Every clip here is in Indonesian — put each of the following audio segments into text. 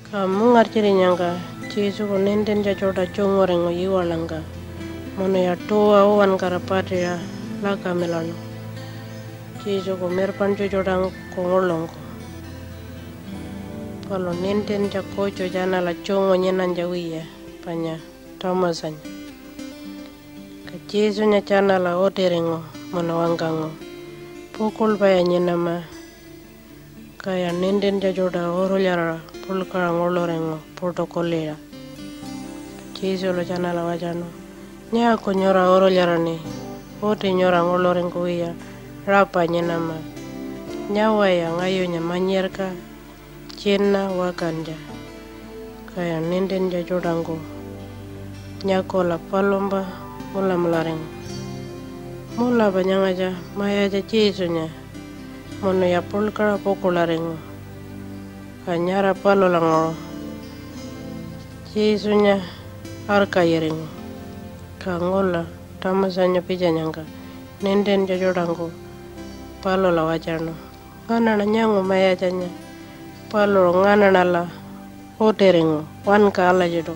Kamu ngartiri nyanga Jesu ko nenden jacoda chongorengo yiwalanga mono ya toa owan karapatira laka melano Jesu ko merpan jodang ko ngolongo palo nenden jakocho jana la chongo nyenan jawiya panya tamasanya ka Jesu nya jana la oterengo mono wangango pukul baya nyenama kaya nenden jajoda oro lara pulkara ngolorengo protokolera Jesu lo jana la wajano nya ko nyora oro lara ni ote nyora ngolorengo wiya rapa nyenama nyawa ya ngayo nya manyerka chenna wakanja kaya nenden jajodango nyako la palomba mula mularengo mula banyangaja maya ja Jesu nya mono ya pulkara pokularengo kanyara palo langoro Jesu nya arka yerengo kangola tamasanya pijanyanga nenden jajodango palo la wajano ngana na nyango maya janya palo ngana na la oterengo wan ka ala jodo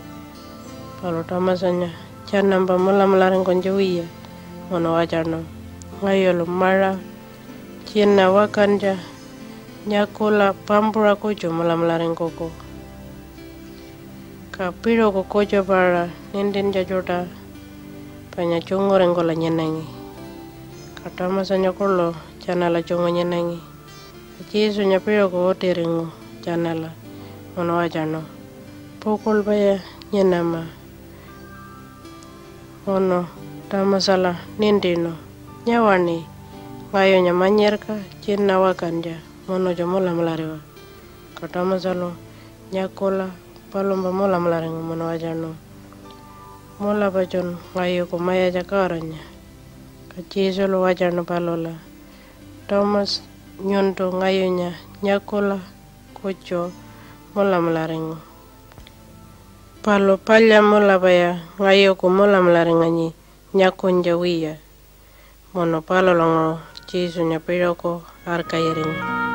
palo tamasanya chanamba mula mularengo njawiya mono wajano ngayolo mara chenna wakanja nyakola pampura kocho mula mularengo ko kapiro ko kocho para nenden jajoda panya chongorengo la nyenangi katamasanya kolo chanala chongo nyenangi Jesu nyapiro ko oterengo chanala mono wajano pokol baya nyenama mono tamasala nendeno nyawani ngayo nyamanyerka chenna wakanja mono jo mola mularewa katamasalo nyakola palomba mola mularengo mono wajano mola bajon ngayo ko maya jakaranya ka Jesu lo wajano palola Thomas nyonto ngayonya nyakola kocho mola mularengo palo palya mola baya ngayo ko mola mularenganyi nyakonja wiya mono palo longo Jesu nyapiro ko arka yerengo